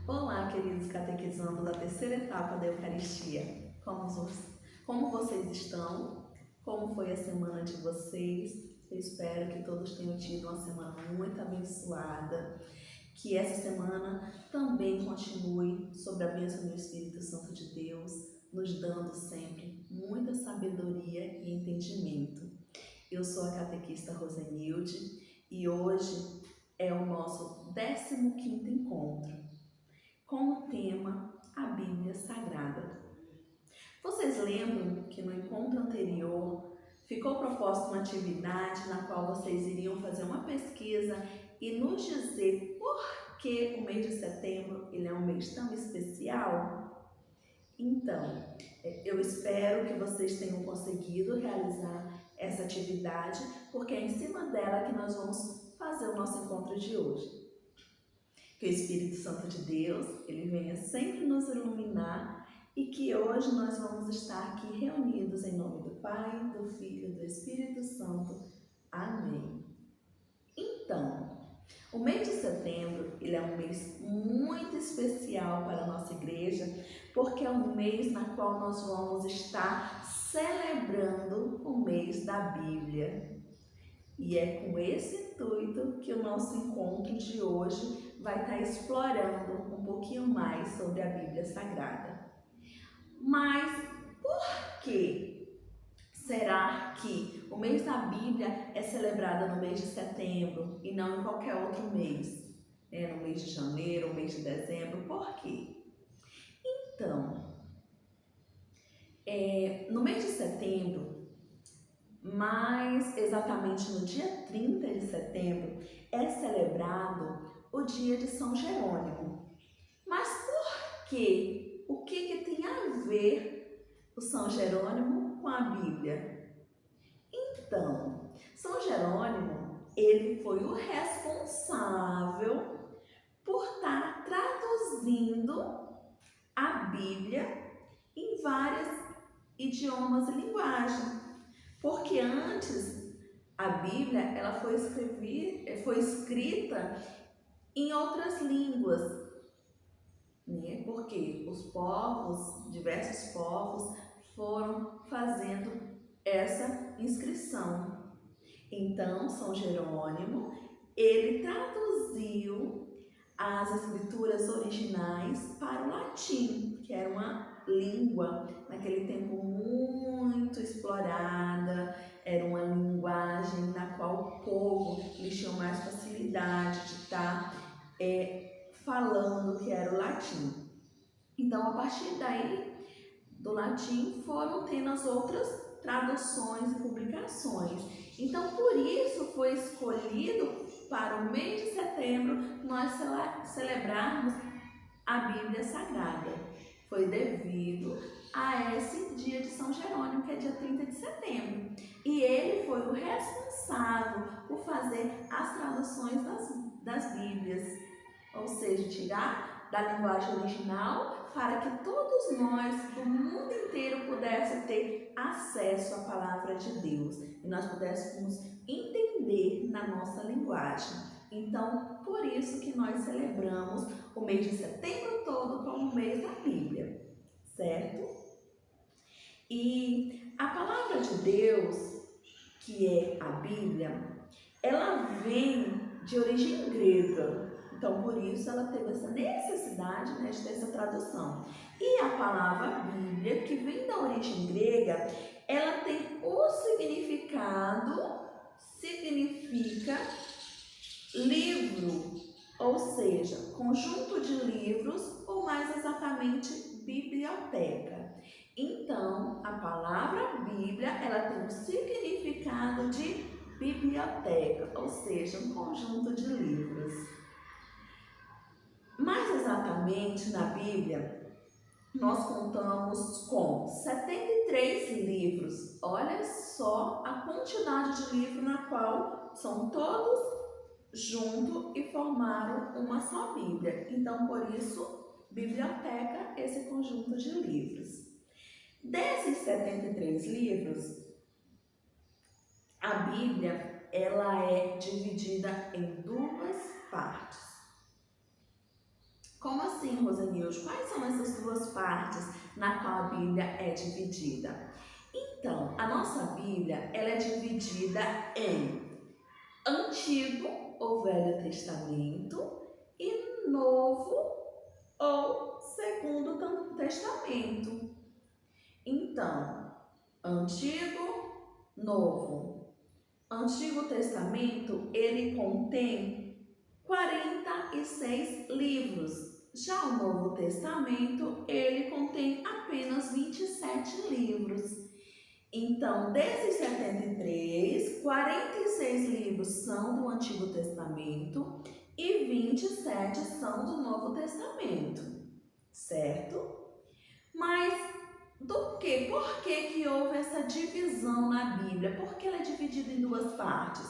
Olá, queridos catequizandos da terceira etapa da Eucaristia. Como vocês estão? Como foi a semana de vocês? Eu espero que todos tenham tido uma semana muito abençoada. Que essa semana também continue sob a bênção do Espírito Santo de Deus, nos dando sempre muita sabedoria e entendimento. Eu sou a catequista Rosenilde e hoje é o nosso 15º encontro, com o tema A Bíblia Sagrada. Vocês lembram que no encontro anterior ficou proposta uma atividade na qual vocês iriam fazer uma pesquisa e nos dizer por que o mês de setembro ele é um mês tão especial? Então, eu espero que vocês tenham conseguido realizar essa atividade, porque é em cima dela que nós vamos fazer o nosso encontro de hoje. Que o Espírito Santo de Deus, ele venha sempre nos iluminar e que hoje nós vamos estar aqui reunidos em nome do Pai, do Filho e do Espírito Santo. Amém. Então, o mês de setembro, ele é um mês muito especial para a nossa igreja, porque é um mês na qual nós vamos estar celebrando o mês da Bíblia. E é com esse intuito que o nosso encontro de hoje vai estar explorando um pouquinho mais sobre a Bíblia Sagrada. Mas por que será que o mês da Bíblia é celebrado no mês de setembro e não em qualquer outro mês? No mês de janeiro, no mês de dezembro, por quê? Então, no mês de setembro, mais exatamente no dia 30 de setembro, é celebrado o dia de São Jerônimo. Mas por quê? O que tem a ver o São Jerônimo com a Bíblia? Então, São Jerônimo, ele foi o responsável por estar traduzindo a Bíblia em vários idiomas e linguagens. Porque antes a Bíblia ela foi escrita em outras línguas, né? Porque diversos povos foram fazendo essa inscrição. Então, São Jerônimo, ele traduziu as escrituras originais para o latim, que era uma língua naquele tempo muito explorada, era uma linguagem na qual o povo tinha mais facilidade de estar falando, que era o latim. Então, a partir daí, do latim, foram tendo as outras traduções e publicações. Então, por isso foi escolhido para o mês de setembro nós celebrarmos a Bíblia Sagrada. Foi devido a esse dia de São Jerônimo, que é dia 30 de setembro. E ele foi o responsável por fazer as traduções das Bíblias, ou seja, tirar da linguagem original para que todos nós do mundo inteiro pudéssemos ter acesso à palavra de Deus e nós pudéssemos entender na nossa linguagem. Então, por isso que nós celebramos o mês de setembro todo como o mês da Bíblia, certo? E a palavra de Deus, que é a Bíblia, ela vem de origem grega. Então, por isso, ela teve essa necessidade, de ter essa tradução. E a palavra Bíblia, que vem da origem grega, ela tem o significa livro, ou seja, conjunto de livros, ou mais exatamente, biblioteca. Então, a palavra Bíblia, ela tem um significado de biblioteca, ou seja, um conjunto de livros. Mais exatamente, na Bíblia, nós contamos com 73 livros. Olha só a quantidade de livros na qual são todos juntos e formaram uma só Bíblia. Então, por isso, biblioteca, esse conjunto de livros. Desses 73 livros, a Bíblia ela é dividida em duas partes. Como assim? assim, Rosenilde? Quais são essas duas partes na qual a Bíblia é dividida? Então, a nossa Bíblia, ela é dividida em Antigo ou Velho Testamento e Novo ou Segundo Testamento. Então, Antigo, Novo. Antigo Testamento, ele contém 46 livros. Já o Novo Testamento, ele contém apenas 27 livros. Então, desses 73, 46 livros são do Antigo Testamento e 27 são do Novo Testamento, certo? Mas do que? Por que houve essa divisão na Bíblia? Por que ela é dividida em duas partes?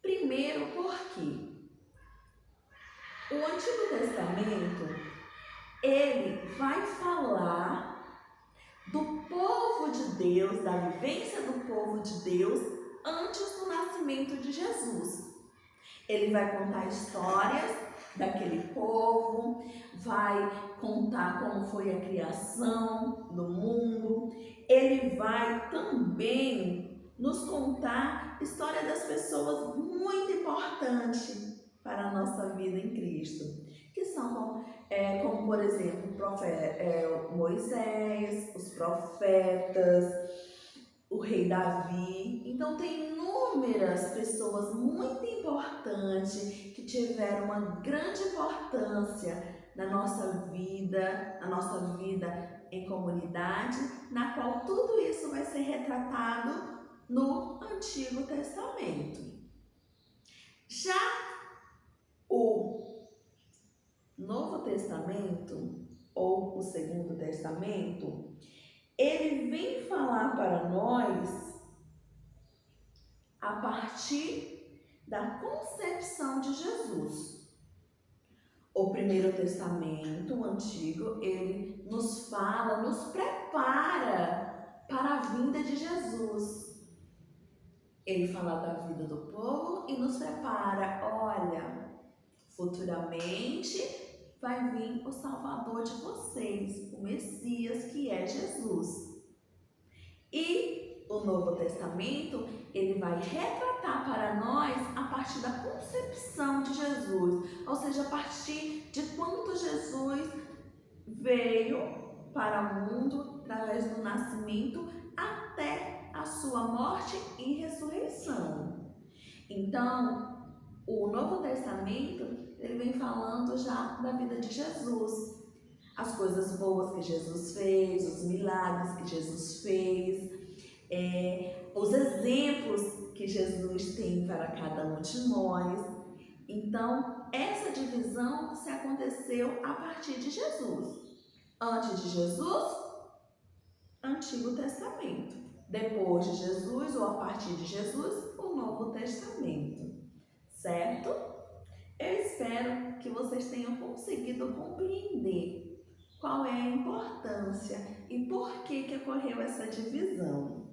Primeiro, porque o Antigo Testamento, ele vai falar do povo de Deus, da vivência do povo de Deus antes do nascimento de Jesus. Ele vai contar histórias daquele povo, vai contar como foi a criação do mundo. Ele vai também nos contar história das pessoas muito importantes para a nossa vida em Cristo, que são como por exemplo, Moisés, os profetas, o rei Davi. Então tem inúmeras pessoas muito importantes que tiveram uma grande importância na nossa vida em comunidade, na qual tudo isso vai ser retratado no Antigo Testamento. Já o Novo Testamento ou o Segundo Testamento, ele vem falar para nós a partir da concepção de Jesus. O Primeiro Testamento, o Antigo, ele nos fala, nos prepara para a vinda de Jesus. Ele fala da vida do povo e nos prepara, olha, futuramente vai vir o Salvador de vocês, o Messias, que é Jesus. E o Novo Testamento, ele vai retratar para nós a partir da concepção de Jesus, ou seja, a partir de quando Jesus veio para o mundo, através do nascimento, até a sua morte e ressurreição. Então, o Novo Testamento, ele vem falando já da vida de Jesus, as coisas boas que Jesus fez, os milagres que Jesus fez, os exemplos que Jesus tem para cada um de nós. Então, essa divisão se aconteceu a partir de Jesus. Antes de Jesus, Antigo Testamento. Depois de Jesus, ou a partir de Jesus, o Novo Testamento. Certo? Eu espero que vocês tenham conseguido compreender qual é a importância e por que ocorreu essa divisão.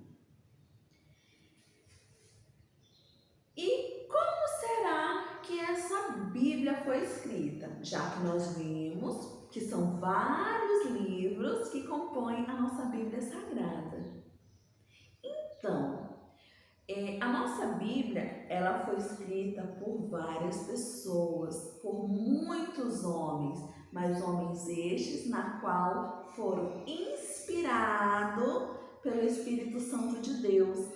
E como será que essa Bíblia foi escrita? Já que nós vimos que são vários livros que compõem a nossa Bíblia Sagrada. Então, a nossa Bíblia, ela foi escrita por várias pessoas, por muitos homens, mas homens estes na qual foram inspirados pelo Espírito Santo de Deus,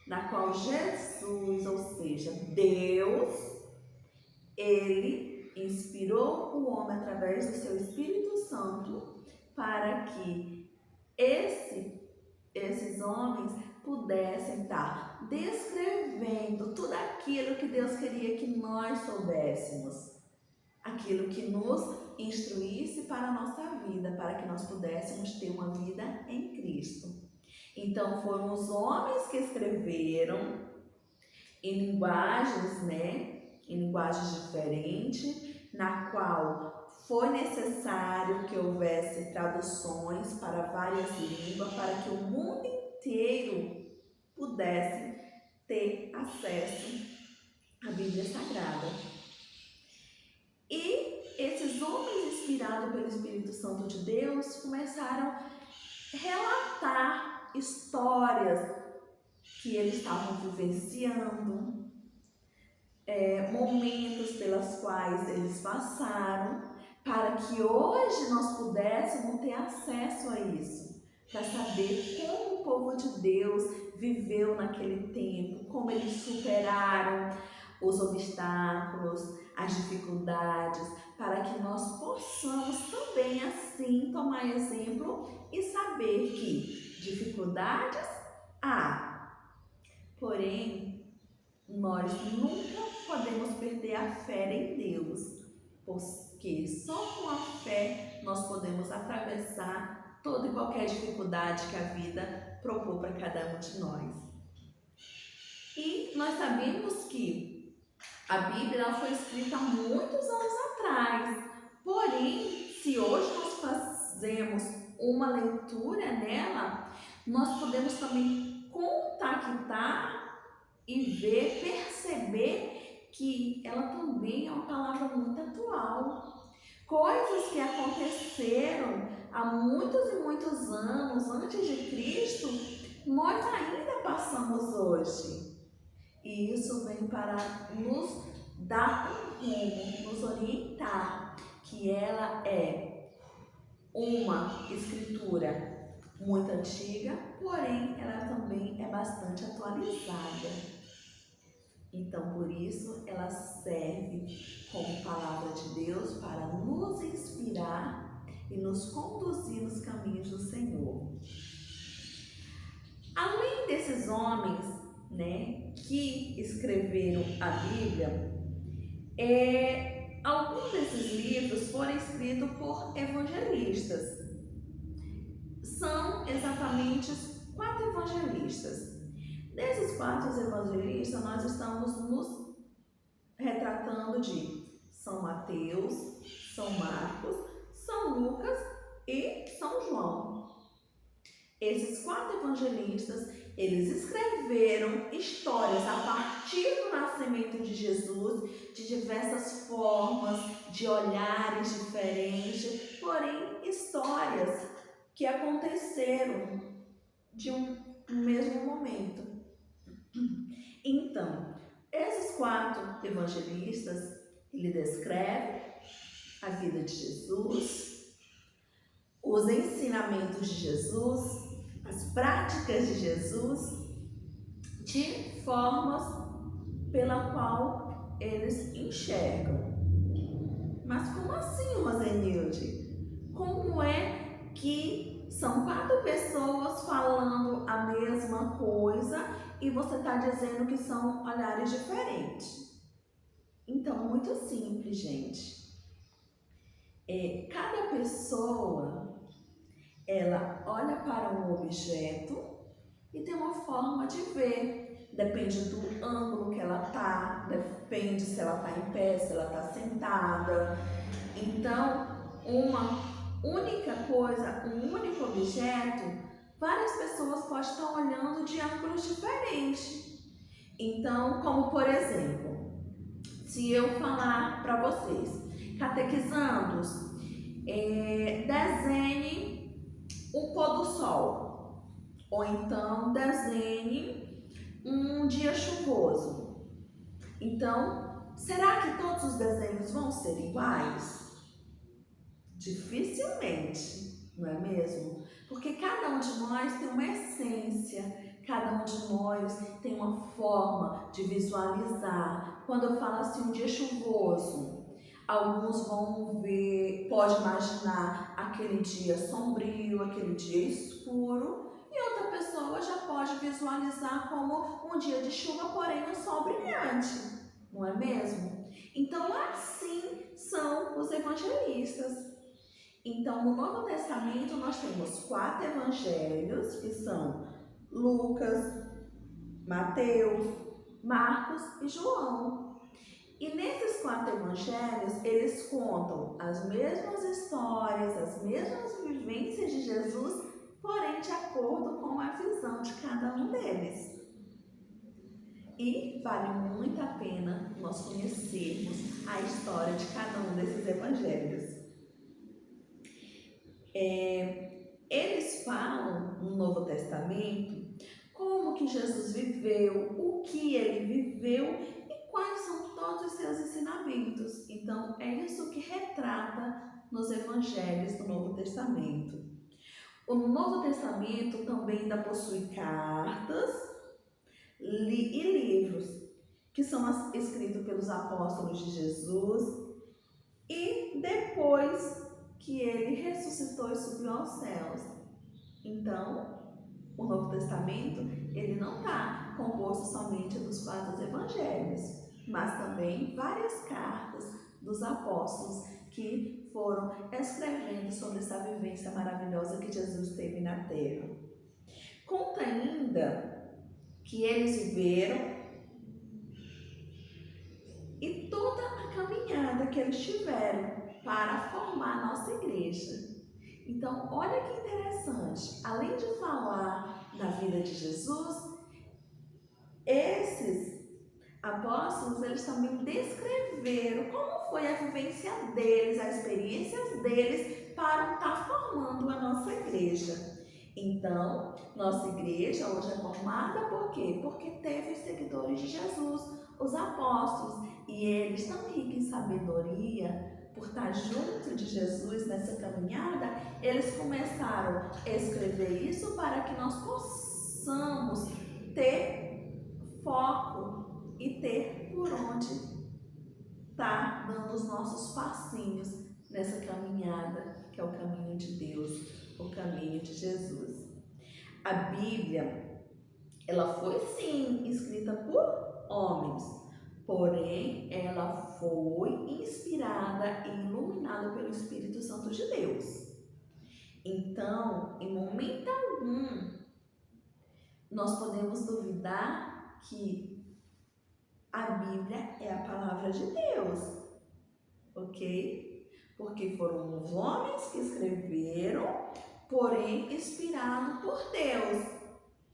na qual Jesus, ou seja, Deus, ele inspirou o homem através do seu Espírito Santo para que esses homens pudessem estar descrevendo tudo aquilo que Deus queria que nós soubéssemos, aquilo que nos instruísse para a nossa vida, para que nós pudéssemos ter uma vida em Cristo. Então foram os homens que escreveram em linguagens, em linguagens diferentes, na qual foi necessário que houvesse traduções para várias línguas, para que o mundo inteiro pudesse ter acesso à Bíblia Sagrada. E esses homens inspirados pelo Espírito Santo de Deus começaram a relatar histórias que eles estavam vivenciando, momentos pelos quais eles passaram, para que hoje nós pudéssemos ter acesso a isso, para saber como o povo de Deus viveu naquele tempo, como eles superaram os obstáculos, as dificuldades, para que nós possamos também assim tomar exemplo e saber que dificuldades há, porém nós nunca podemos perder a fé em Deus, porque só com a fé nós podemos atravessar toda e qualquer dificuldade que a vida propôs para cada um de nós. E nós sabemos que a Bíblia foi escrita há muitos anos atrás, porém, se hoje nós fazemos uma leitura nela, nós podemos também contactar e ver, perceber que ela também é uma palavra muito atual. Coisas que aconteceram há muitos e muitos anos antes de Cristo, nós ainda passamos hoje. E isso vem para nos dar um rumo, nos orientar, que ela é uma escritura muito antiga, porém ela também é bastante atualizada. Então, por isso, ela serve como palavra de Deus para nos inspirar e nos conduzir nos caminhos do Senhor. Além desses homens, que escreveram a Bíblia, alguns desses livros foram escritos por evangelistas. São exatamente 4 evangelistas. Desses 4 evangelistas, nós estamos nos retratando de São Mateus, São Marcos, São Lucas e São João. Esses 4 evangelistas, eles escreveram histórias a partir do nascimento de Jesus, de diversas formas, de olhares diferentes, porém histórias que aconteceram de um mesmo momento. Então, esses 4 evangelistas, ele descreve a vida de Jesus, os ensinamentos de Jesus, as práticas de Jesus, de formas pela qual eles enxergam. Mas como assim, Rosenilde? Como é que são 4 pessoas falando a mesma coisa e você está dizendo que são olhares diferentes? Então, muito simples, gente. Cada pessoa, ela olha para um objeto e tem uma forma de ver. Depende do ângulo que ela está, depende se ela está em pé, se ela está sentada. Então, uma única coisa, um único objeto, várias pessoas podem estar olhando de ângulos diferentes. Então, como por exemplo, se eu falar para vocês, catequizandos, desenhe o pôr do sol, ou então desenhe um dia chuvoso. Então, será que todos os desenhos vão ser iguais? Dificilmente, não é mesmo? Porque cada um de nós tem uma essência, cada um de nós tem uma forma de visualizar. Quando eu falo assim, um dia chuvoso, alguns vão ver, pode imaginar aquele dia sombrio, aquele dia escuro, e outra pessoa já pode visualizar como um dia de chuva, porém um sol brilhante, não é mesmo? Então, assim são os evangelistas. Então, no Novo Testamento, nós temos 4 evangelhos, que são Lucas, Mateus, Marcos e João. E nesses 4 evangelhos, eles contam as mesmas histórias, as mesmas vivências de Jesus, porém de acordo com a visão de cada um deles. E vale muito a pena nós conhecermos a história de cada um desses evangelhos. Eles falam no Novo Testamento como que Jesus viveu, o que ele viveu e quais são todos os seus ensinamentos. Então, é isso que retrata nos evangelhos do Novo Testamento. O Novo Testamento também ainda possui cartas e livros que são escritos pelos apóstolos de Jesus e depois que ele ressuscitou e subiu aos céus. Então, o Novo Testamento ele não está composto somente dos 4 evangelhos, mas também várias cartas dos apóstolos que foram escrevendo sobre essa vivência maravilhosa que Jesus teve na terra. Conta ainda que eles viveram e toda a caminhada que eles tiveram para formar a nossa igreja. Então, olha que interessante, além de falar da vida de Jesus, esses apóstolos, eles também descreveram como foi a vivência deles, as experiências deles para estar formando a nossa igreja. Então, nossa igreja hoje é formada por quê? Porque teve os seguidores de Jesus, os apóstolos, e eles, tão ricos em sabedoria, por estar junto de Jesus nessa caminhada, eles começaram a escrever isso para que nós possamos ter foco e ter por onde estar dando os nossos passinhos nessa caminhada, que é o caminho de Deus, o caminho de Jesus. A Bíblia, ela foi sim escrita por homens, porém ela foi inspirada e iluminada pelo Espírito Santo de Deus. Então, em momento algum, nós podemos duvidar que a Bíblia é a palavra de Deus, ok? Porque foram os homens que escreveram, porém inspirado por Deus.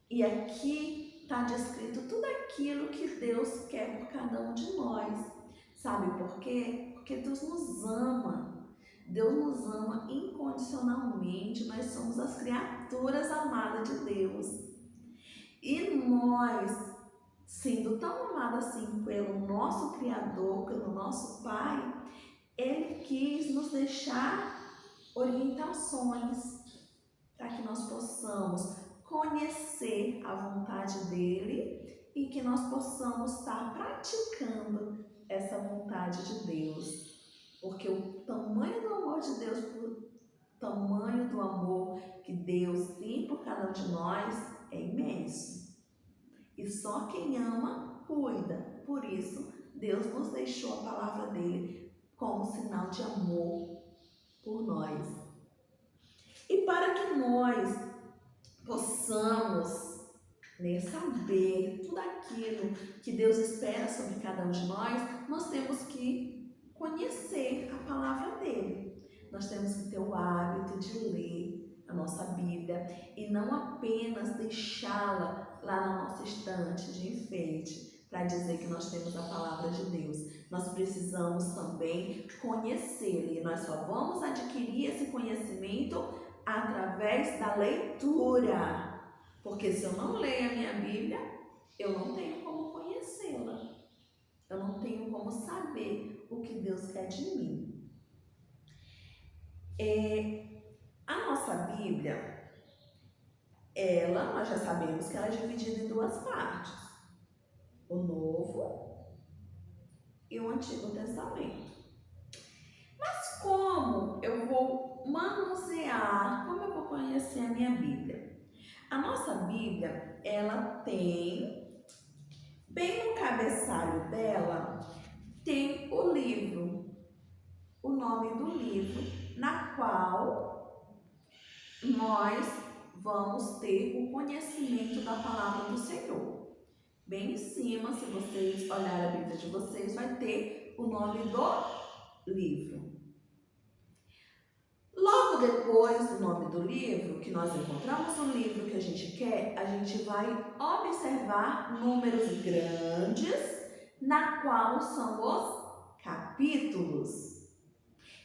E aqui está descrito tudo aquilo que Deus quer por cada um de nós. Sabe por quê? Porque Deus nos ama. Deus nos ama incondicionalmente. Nós somos as criaturas amadas de Deus. E nós, sendo tão amados assim pelo nosso Criador, pelo nosso Pai, Ele quis nos deixar orientações para que nós possamos conhecer a vontade dele e que nós possamos estar praticando essa vontade de Deus. Porque o tamanho do amor de Deus, o tamanho do amor que Deus tem por cada um de nós é imenso. E só quem ama, cuida. Por isso, Deus nos deixou a palavra dele como sinal de amor por nós. E para que nós possamos saber tudo aquilo que Deus espera sobre cada um de nós temos que conhecer a palavra dele. Nós temos que ter o hábito de ler a nossa Bíblia e não apenas deixá-la lá na nossa estante de enfeite para dizer que nós temos a palavra de Deus. Nós precisamos também conhecê-la e nós só vamos adquirir esse conhecimento através da leitura. Porque se eu não leio a minha Bíblia, eu não tenho como conhecê-la. Eu não tenho como saber o que Deus quer de mim. A nossa Bíblia, nós já sabemos que ela é dividida em 2 partes. O Novo e o Antigo Testamento. Mas como eu vou manusear, como eu vou conhecer a minha Bíblia? A nossa Bíblia, ela tem, bem no cabeçalho dela, tem o livro, o nome do livro, na qual nós vamos ter o conhecimento da palavra do Senhor. Bem em cima, se vocês olharem a Bíblia de vocês, vai ter o nome do livro. Logo Logo depois do nome do livro, que nós encontramos um livro que a gente quer, a gente vai observar números grandes, na qual são os capítulos.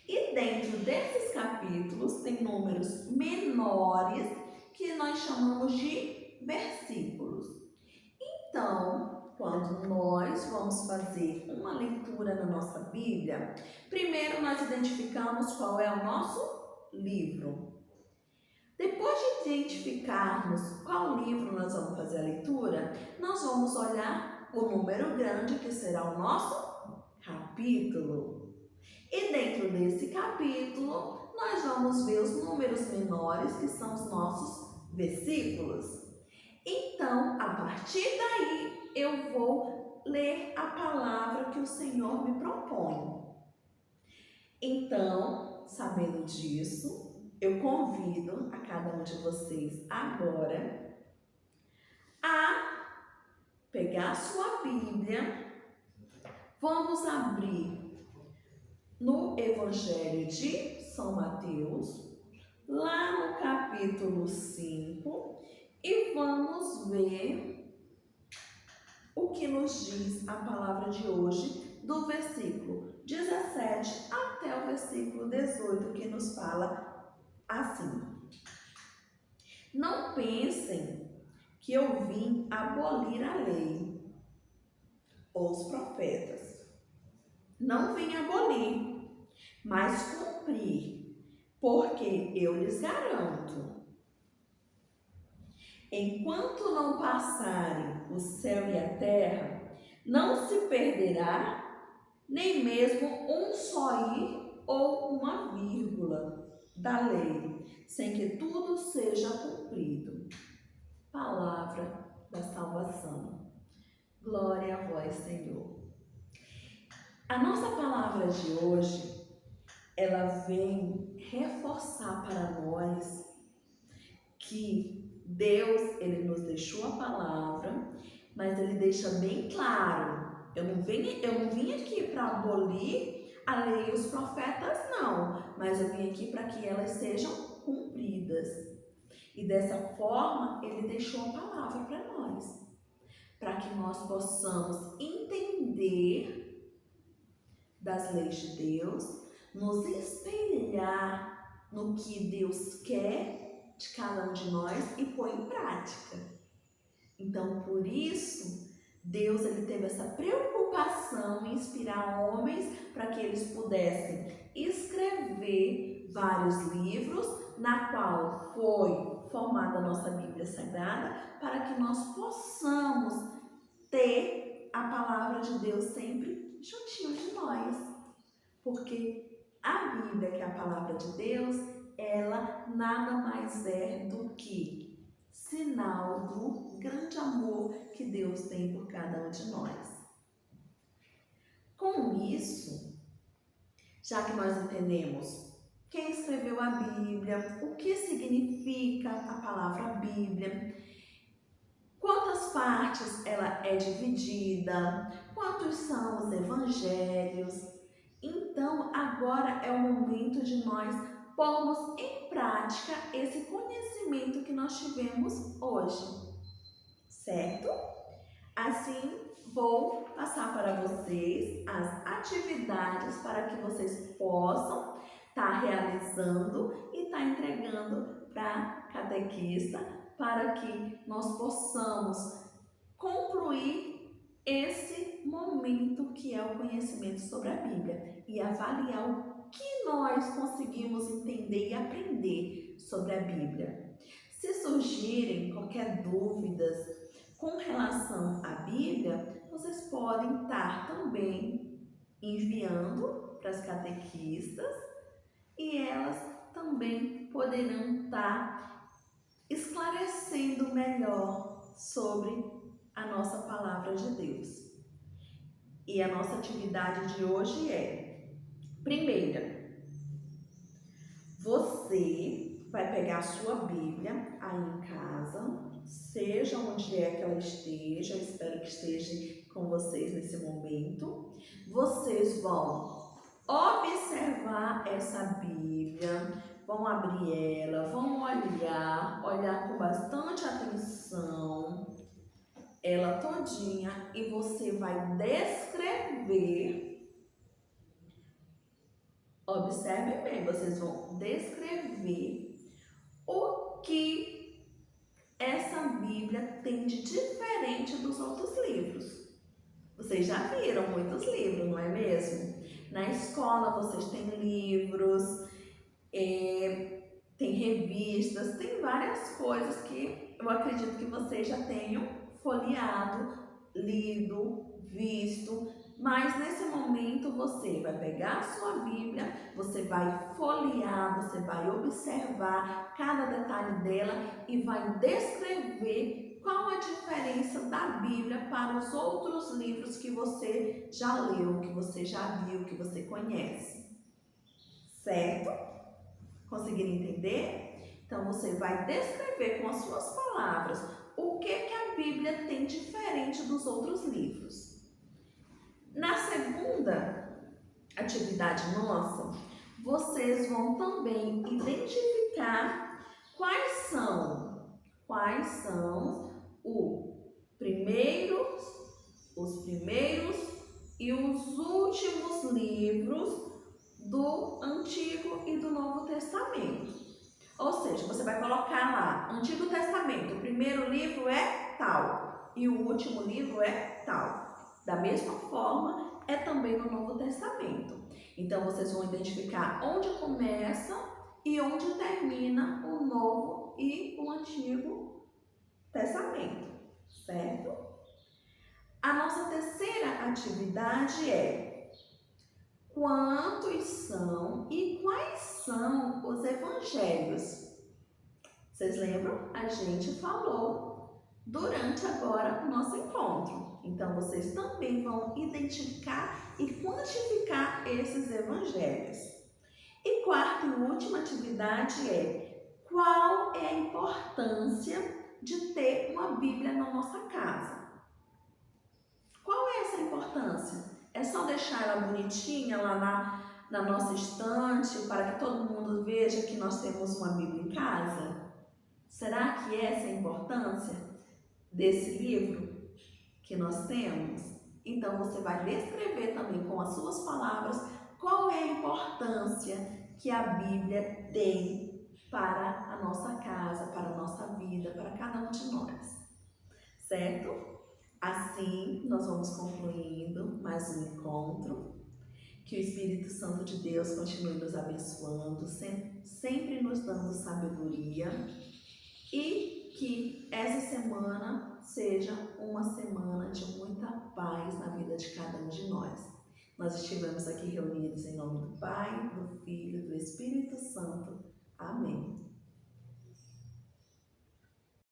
E dentro desses capítulos tem números menores que nós chamamos de versículos. Então, quando nós vamos fazer uma leitura na nossa Bíblia, primeiro nós identificamos qual é o nosso livro. Depois de identificarmos qual livro nós vamos fazer a leitura, nós vamos olhar o número grande, que será o nosso capítulo. E dentro desse capítulo, nós vamos ver os números menores, que são os nossos versículos. Então, a partir daí, eu vou ler a palavra que o Senhor me propõe. Então, sabendo disso, eu convido a cada um de vocês agora a pegar a sua Bíblia. Vamos abrir no Evangelho de São Mateus, lá no capítulo 5, e vamos ver o que nos diz a palavra de hoje, do versículo 17 até o versículo 18, que nos fala assim: Não pensem que eu vim abolir a lei ou os profetas. Não vim abolir, mas cumprir, porque eu lhes garanto, enquanto não passarem o céu e a terra, não se perderá nem mesmo um só i ou uma vírgula da lei, sem que tudo seja cumprido. Palavra da salvação. Glória a vós, Senhor. A nossa palavra de hoje, ela vem reforçar para nós que Deus, Ele nos deixou a palavra, mas Ele deixa bem claro. Eu não vim aqui para abolir a lei e os profetas, não. Mas eu vim aqui para que elas sejam cumpridas. E dessa forma, Ele deixou a palavra para nós. Para que nós possamos entender das leis de Deus, nos espelhar no que Deus quer de cada um de nós e pôr em prática. Então, por isso, Deus ele teve essa preocupação em inspirar homens para que eles pudessem escrever vários livros, na qual foi formada a nossa Bíblia Sagrada, para que nós possamos ter a palavra de Deus sempre juntinho de nós. Porque a Bíblia, que é a palavra de Deus, ela nada mais é do que sinal do grande amor que Deus tem por cada um de nós. Com isso, já que nós entendemos quem escreveu a Bíblia, o que significa a palavra Bíblia, quantas partes ela é dividida, quantos são os evangelhos, então agora é o momento de nós pormos em prática esse conhecimento que nós tivemos hoje, certo? Assim, vou passar para vocês as atividades para que vocês possam estar realizando e estar entregando para a catequista, para que nós possamos concluir esse momento que é o conhecimento sobre a Bíblia e avaliar o que nós conseguimos entender e aprender sobre a Bíblia. Se surgirem qualquer dúvidas com relação à Bíblia, vocês podem estar também enviando para as catequistas e elas também poderão estar esclarecendo melhor sobre a nossa palavra de Deus. E a nossa atividade de hoje é: primeira, você vai pegar a sua Bíblia aí em casa, seja onde é que ela esteja, eu espero que esteja com vocês nesse momento. Vocês vão observar essa Bíblia, vão abrir ela, vão olhar com bastante atenção ela todinha e você vai descrever. Observem bem, vocês vão descrever o que essa Bíblia tem de diferente dos outros livros. Vocês já viram muitos livros, não é mesmo? Na escola vocês têm livros, tem revistas, tem várias coisas que eu acredito que vocês já tenham folheado, lido, visto, mas nesse momento você vai pegar a sua Bíblia, você vai folhear, você vai observar cada detalhe dela e vai descrever qual a diferença da Bíblia para os outros livros que você já leu, que você já viu, que você conhece. Certo? Conseguiram entender? Então você vai descrever com as suas palavras o que a Bíblia tem diferente dos outros livros. Na segunda atividade nossa, vocês vão também identificar quais são os primeiros e os últimos livros do Antigo e do Novo Testamento. Ou seja, você vai colocar lá, Antigo Testamento, o primeiro livro é tal e o último livro é tal. Da mesma forma, é também no Novo Testamento. Então, vocês vão identificar onde começa e onde termina o Novo e o Antigo Testamento, certo? A nossa terceira atividade é: quantos são e quais são os evangelhos? Vocês lembram? A gente falou durante agora o nosso encontro. Então, vocês também vão identificar e quantificar esses evangelhos. E quarta e última atividade é: qual é a importância de ter uma Bíblia na nossa casa? Qual é essa importância? É só deixar ela bonitinha lá na nossa estante para que todo mundo veja que nós temos uma Bíblia em casa? Será que essa é a importância desse livro que nós temos? Então você vai descrever também com as suas palavras qual é a importância que a Bíblia tem para a nossa casa, para a nossa vida, para cada um de nós. Certo? Assim, nós vamos concluindo mais um encontro. Que o Espírito Santo de Deus continue nos abençoando, sempre nos dando sabedoria. E que essa semana seja uma semana de muita paz na vida de cada um de nós. Nós estivemos aqui reunidos em nome do Pai, do Filho